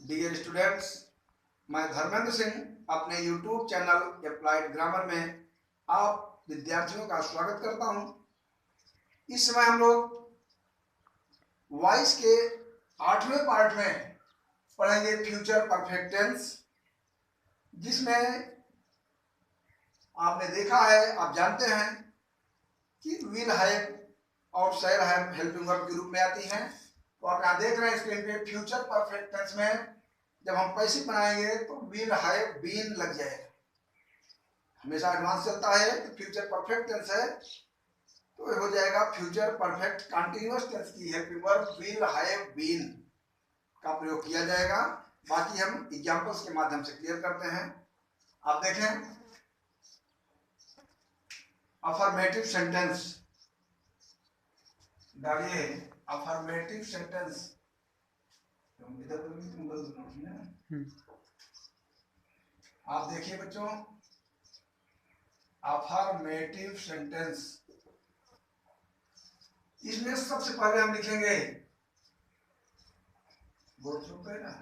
Dear students, मैं धर्मेंद्र सिंह अपने YouTube channel applied grammar में आप विद्यार्थियों का स्वागत करता हूं। इस समय हम लोग वॉइस के 8वें पार्ट में पढ़ेंगे फ्यूचर परफेक्ट टेंस, जिसमें आपने देखा है, आप जानते हैं कि विल हैव और शैल हैव हेल्पिंग वर्ब के रूप में आती हैं। तो आप यहाँ देख रहे हैं स्क्रीन पे, फ्यूचर परफेक्ट टेंस में जब हम पैसिव बनाएंगे तो विल हैव बीन लग जाएगा। हमेशा एडवांस चलता है तो फ्यूचर परफेक्ट टेंस है तो हो जाएगा फ्यूचर परफेक्ट कंटीन्यूअस टेंस की helping verb will have been का प्रयोग किया जाएगा। बाकी हम एग्जांपल्स के माध्यम से क्लियर करते हैं। आप देखें, अफर्मेटिव सेंटेंस डालिए, अफर्मेटिव सेंटेंस आप देखिए बच्चों, अफर्मेटिव सेंटेंस, इसमें सबसे पहले हम लिखेंगे बोर्ड पे ना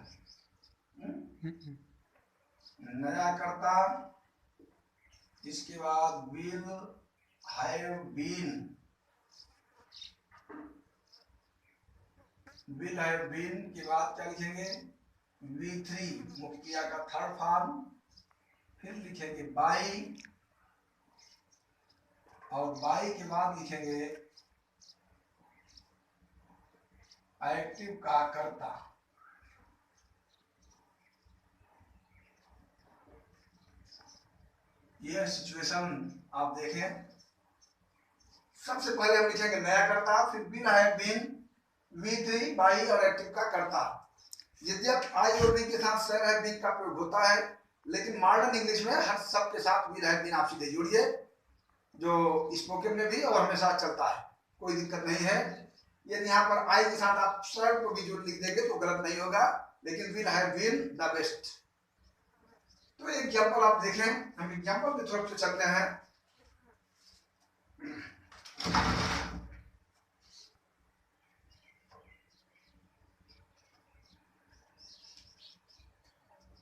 नया कर्ता, इसके बाद will have been, will have been के बाद क्या लिखेंगे V3 मुख्य क्रिया का थर्ड फॉर्म, फिर लिखेंगे बाई और बाई के बाद लिखेंगे एक्टिव का कर्ता। यह सिचुएशन आप देखें, सबसे पहले हम लिखेंगे नया कर्ता, फिर will have been, V3 by और एक्टिव का कर्ता। यद्यपि आई और बी के साथ शैल हैव बीन का प्रयोग होता है, लेकिन मॉडर्न इंग्लिश में हर शब्द के साथ विल हैव बीन आप सीधे जोड़िए, जो स्पोकन में भी और हमेशा चलता है, कोई दिक्कत नहीं है। यदि यहाँ पर आई के साथ आप शैल को भी जोड़ लिख देंगे तो गलत नहीं होगा, लेकिन will have been the best. तो एग्जाम्पल आप देखें, हम एग्जाम्पल की तरफ से चलते हैं।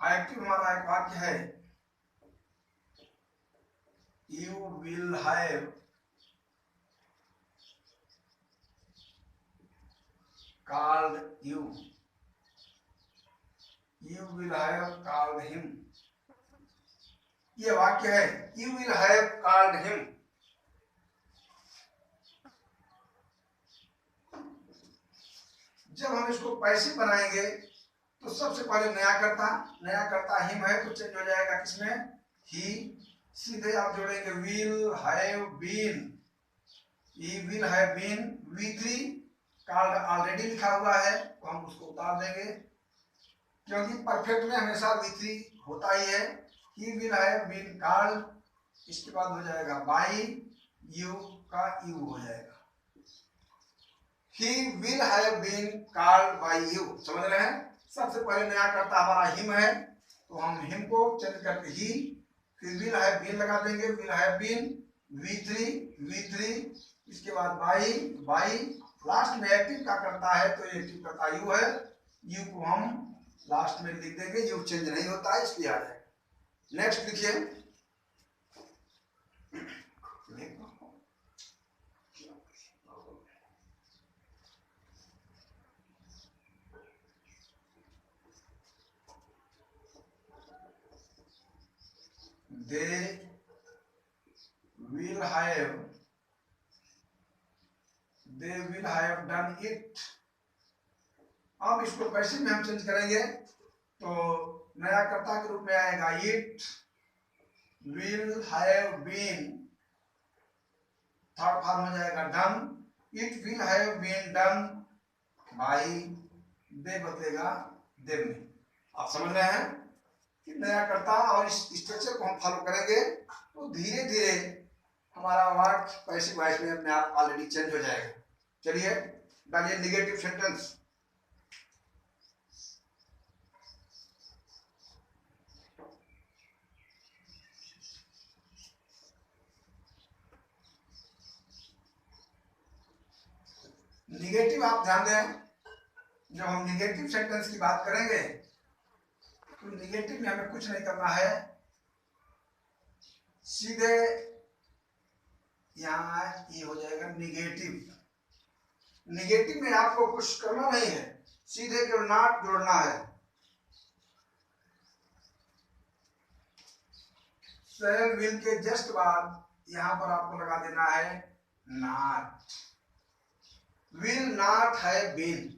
एक्टिव हमारा एक वाक्य है, you will have called you, you will have called him। ये वाक्य है, you will have called him। जब हम इसको पैसिव बनाएंगे तो सबसे पहले नया कर्ता हिम है तो चेंज हो जाएगा किसमें, ही। सीधे आप जोड़ेंगे will have been, he will have been, V3 called already लिखा हुआ है तो हम उसको उतार देंगे, क्योंकि परफेक्ट में हमेशा V3 होता ही है। He will have been called, इसके बाद हो जाएगा बाई, यू का यू हो जाएगा, he will have been called by you. समझ रहे हैं, सबसे पहले नया कर्ता हमारा हिम है तो हम हिम को चेंज करके ही, फिर विल हैव बीन लगा देंगे, विल हैव बीन, V3, इसके बाद बाई, लास्ट में एक्टिव का करता है तो एक्टिव करता यू है, यू को हम लास्ट में लिख देंगे, यू चेंज नहीं होता है इसलिए आ जाएगा। नेक्स्ट लिखिए, they will have done it। अब इसको पैसिव में हम चेंज करेंगे तो नया कर्ता के रूप में आएगा it will have been, third form हो जाएगा done, it will have been done by, दे बदलेगा them में। आप समझ रहे हैं कि नया कर्ता और इस स्ट्रक्चर को हम फॉलो करेंगे तो धीरे धीरे हमारा वर्ड पैसिव वॉइस में अपने आप ऑलरेडी चेंज हो जाएगा। चलिए डालिए निगेटिव सेंटेंस। निगेटिव आप ध्यान दें, जब हम निगेटिव सेंटेंस की बात करेंगे तो निगेटिव में हमें कुछ नहीं करना है, सीधे यहाँ ये हो जाएगा निगेटिव। निगेटिव में आपको कुछ करना नहीं है, सीधे केवल नॉट जोड़ना है। शैल विल के जस्ट बाद यहां पर आपको लगा देना है नॉट। विल नॉट है बीन।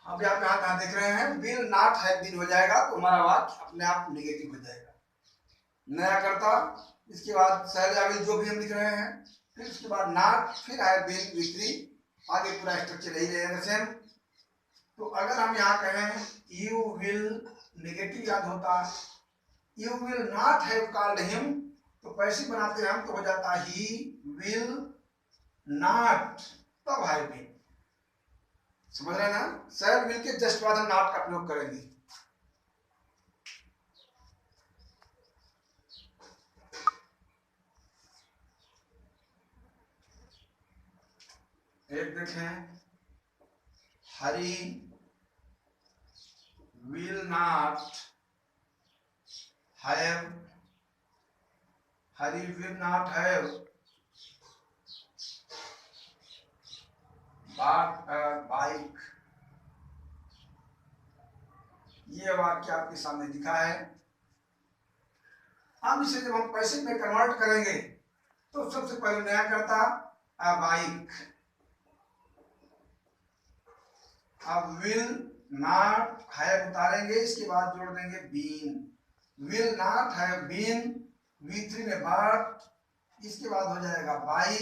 अब आप यहां कहां देख रहे हैं, विल नॉट है बीन हो जाएगा तो हमारा वाक्य अपने आप निगेटिव हो जाएगा। नया करता, इसके बाद शैल या विल जो भी हम लिख रहे हैं, फिर उसके बाद नॉट, फिर है बीन विक्री, आगे पूरा स्ट्रक्चर यही रहेगा सेम। तो अगर हम यहाँ कहें यू विल, निगेटिव याद होता, you will not have called him, तो पैसिव बनाते हैं हम तो हो जाता ही विल नॉट, तब है बीन। समझ रहे हैं ना? शैल विल के जस्ट बाद हम नॉट का प्रयोग करेंगे। एक देखें, हरी will not have, Hari will not have bought a bike। ये वाक्य आपके सामने दिखा है। अब इसे जब हम पैसे में कन्वर्ट करेंगे तो सबसे पहले नया करता a bike। अब will नॉट हैव उतारेंगे, इसके बाद जोड़ देंगे been. Will not have been, V3 में बट, इसके बाद हो जाएगा बाई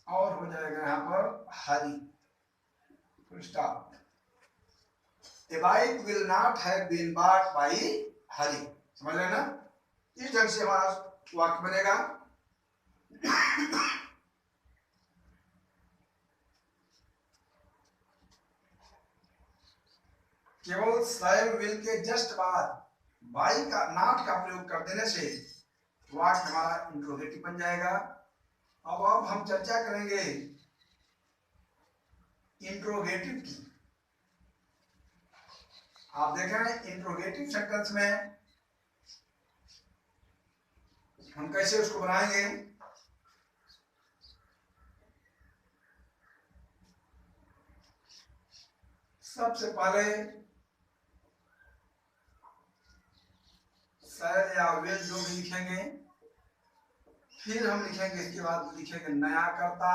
और हो जाएगा यहाँ पर hurry, full stop. A bike will not have been but by hurry. समझ रहे ना? इस ढंग से हमारा वाक्य बनेगा। केवल शैल विल के जस्ट बाद बाई का नॉट का प्रयोग कर देने से वाक्य हमारा इंट्रोगेटिव बन जाएगा। अब हम चर्चा करेंगे इंट्रोगेटिव की। आप देख रहे हैं इंट्रोगेटिव सेंटेंस में हम कैसे उसको बनाएंगे। सबसे पहले शैल या विल जो भी लिखेंगे, फिर हम लिखेंगे, इसके बाद लिखेंगे नया करता,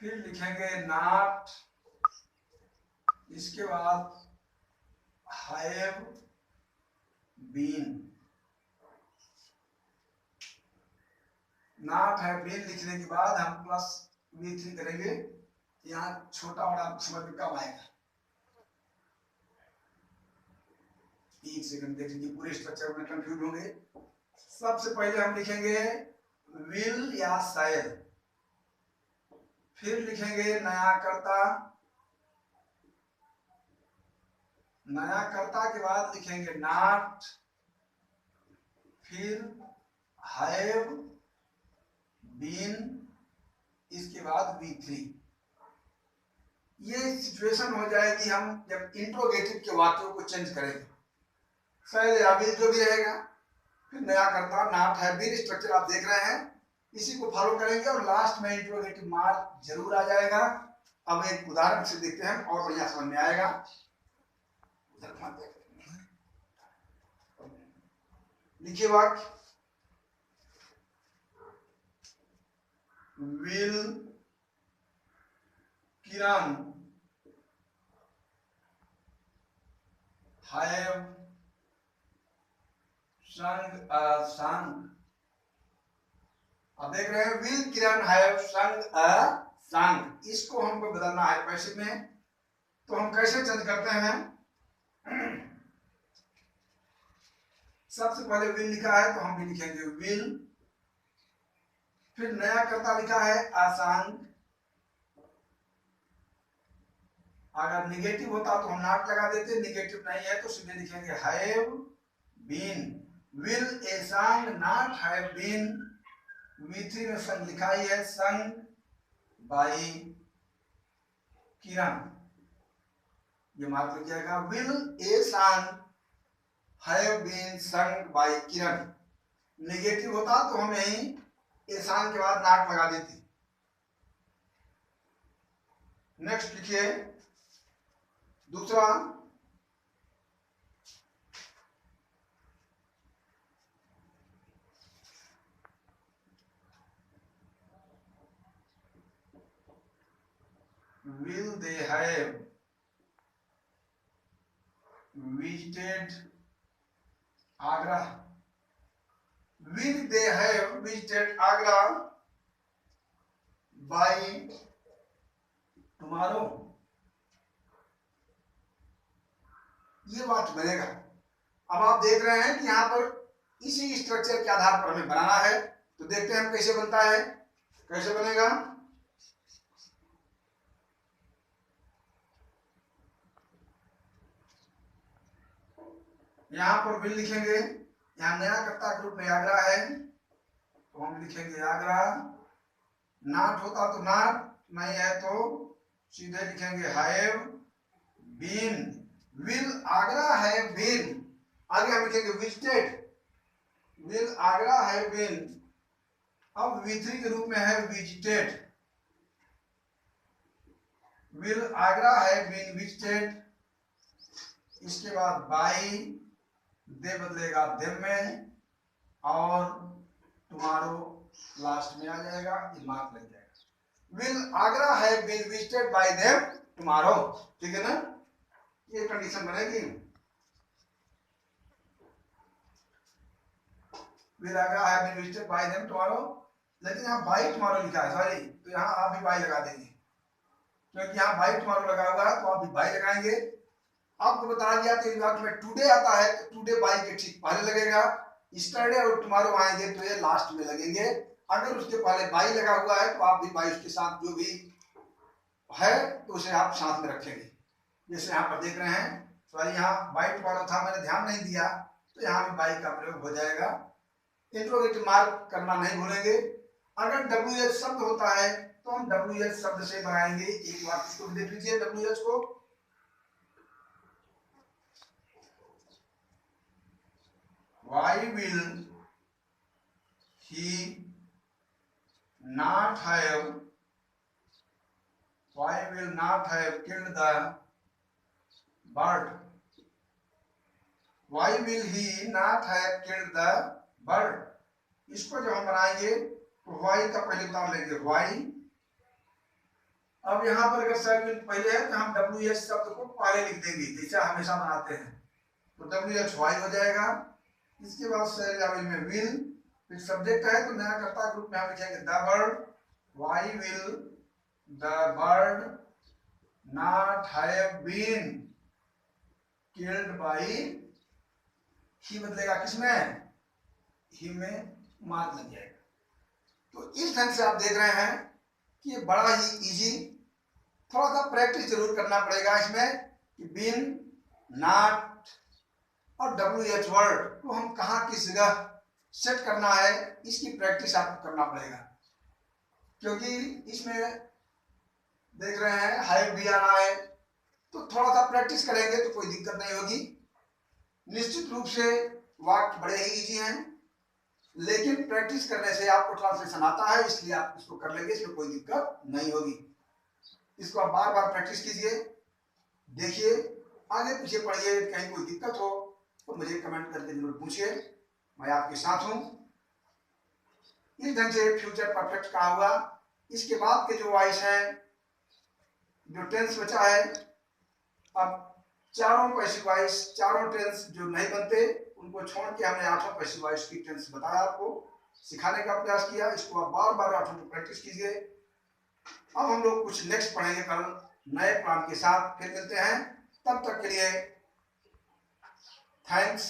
फिर लिखेंगे नॉट, इसके बाद have been. Not have been लिखने के बाद हम प्लस V3 करेंगे। यहाँ छोटा बड़ा समझ में कम आएगा। एक सेकंड देख लीजिए, पूरे स्ट्रक्चर में कंफ्यूज होंगे। सबसे पहले हम लिखेंगे विल या शैल, फिर लिखेंगे नया करता, नया करता के बाद लिखेंगे नॉट, फिर हैव बीन, इसके बाद V3। ये सिचुएशन हो जाएगी हम जब इंट्रोगेटिव के वाक्यों को चेंज करेंगे। शैल या विल जो भी रहेगा, फिर नया करता, नॉट हैव बीन, स्ट्रक्चर आप देख रहे हैं, इसी को फॉलो करेंगे और लास्ट में इंट्रोगेटिव मार्क जरूर आ जाएगा। अब एक उदाहरण से देखते हैं और बढ़िया समझ में आएगा। लिखिए वाक्य, विल किरण हैव संग अ सॉन्ग। अब देख रहे हैं विल किरण हैव संग अ सॉन्ग, इसको हमको बदलना है पैसे में। तो हम कैसे चेंज करते हैं? सबसे पहले विल लिखा है तो हम भी लिखेंगे विल, फिर नया करता लिखा है आसान। अगर निगेटिव होता तो हम नॉट लगा देते, निगेटिव नहीं है तो सीधे लिखेंगे have been. Will a song not have been, V3 में संग लिखा ही है, संग बाई किरण। ये मार्क लग जाएगा। Will a song have been sung by Kiran, negative होता तो हम यही ए सॉन्ग के बाद नॉट लगा देते। नेक्स्ट लिखिए दूसरा, will they have visited Agra? Will they have visited Agra by tomorrow? ये बात बनेगा। अब आप देख रहे हैं कि यहाँ पर इसी स्ट्रक्चर के आधार पर हमें बनाना है, तो देखते हैं हम कैसे बनता है, कैसे बनेगा। यहाँ पर विल लिखेंगे, यहाँ नया कर्ता के रूप में आगरा है तो हम लिखेंगे आगरा। नॉट होता तो नॉट, नहीं है तो सीधे लिखेंगे have been. Will Agra have been, आगे हम लिखेंगे visited. Will Agra have been, अब V3 के रूप में है visited. Will Agra have been visited, इसके बाद बाई दे बदलेगा देम में, और टुमारो लास्ट में आ जाएगा, ये मार्क लग जाएगा। Will Agra have been visited by them tomorrow, ठीक है ना, ये कंडीशन बनेगी। Will Agra have been visited by them tomorrow, लेकिन यहाँ बाय टुमारो लिखा है, सॉरी, तो यहाँ आप भी बाय लगा देंगे, क्योंकि यहाँ बाय टुमारो लगा हुआ है तो आप भी बाय लगाएंगे। आपको बता दिया तो एग्जाम में टुडे आता है तो टुडे बाई के ठीक पहले लगेगा, स्टरडे और टुमारो आएंगे तो ये लास्ट में लगेंगे। अगर उसके पहले बाई लगा हुआ है तो आप भी बाई उसके साथ जो भी है तो उसे आप साथ में रखेंगे। जैसे यहाँ पर देख रहे हैं, सॉरी यहाँ बाई टुमारो था, मैंने ध्यान नहीं दिया, तो यहाँ भी बाई का प्रयोग हो जाएगा। इंट्रोगेटिव मार्क करना नहीं भूलेंगे। अगर WH शब्द होता है तो हम WH शब्द से बनाएंगे। एक बार इसको देख लीजिए WH को, why will he not have killed the bird? Why will he not have killed the bird? इसको जब हम बनाएंगे तो why का पहले उतार लेंगे why। अब यहाँ पर अगर शब्द पहले है तो हम WH शब्द को पहले लिख देंगे, जैसा हमेशा बनाते हैं, तो WH why हो जाएगा। इसके बाद शैलजाविल में विल, फिर सब्जेक्ट है तो नया कर्ता के रूप में हम लिखेंगे the bird. Why will the bird not have been killed by, ही बदलेगा किसमें, ही में मार्क लग जाएगा। तो इस ढंग से आप देख रहे हैं कि ये बड़ा ही इजी, थोड़ा सा प्रैक्टिस जरूर करना पड़ेगा इसमें कि बीन, नॉट और WH वर्ड को हम कहाँ किस जगह सेट करना है, इसकी प्रैक्टिस आपको करना पड़ेगा। क्योंकि इसमें देख रहे हैं हैव भी आ रहा है, तो थोड़ा सा प्रैक्टिस करेंगे तो कोई दिक्कत नहीं होगी। निश्चित रूप से वाक्य बड़े ही इजी हैं, लेकिन प्रैक्टिस करने से आपको ट्रांसलेशन आता है, इसलिए आप इसको कर लेंगे, इसमें कोई दिक्कत नहीं होगी। इसको आप बार बार प्रैक्टिस कीजिए, देखिए, आगे पीछे पढ़िए, कहीं कोई दिक्कत हो तो मुझे कमेंट करके जरूर पूछिए, मैं आपके साथ हूं। इस ढंग से फ्यूचर परफेक्ट का हुआ। इसके बाद के जो वॉइस हैं, जो टेंस बचा है, अब चारों पैसिव वॉइस, चारों टेंस जो नहीं बनते उनको छोड़ के हमने 8 पैसिव वॉइस की टेंस बताया, आपको सिखाने का प्रयास किया। इसको आप बार बार 8 को प्रैक्टिस कीजिए। अब हम लोग कुछ नेक्स्ट पढ़ेंगे कल नए प्लान के साथ, फिर मिलते हैं, तब तक के लिए थैंक्स।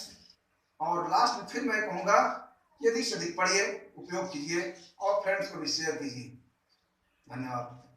और लास्ट में फिर मैं कहूँगा यदि से अधिक पढ़िए, उपयोग कीजिए और फ्रेंड्स को भी शेयर कीजिए। धन्यवाद।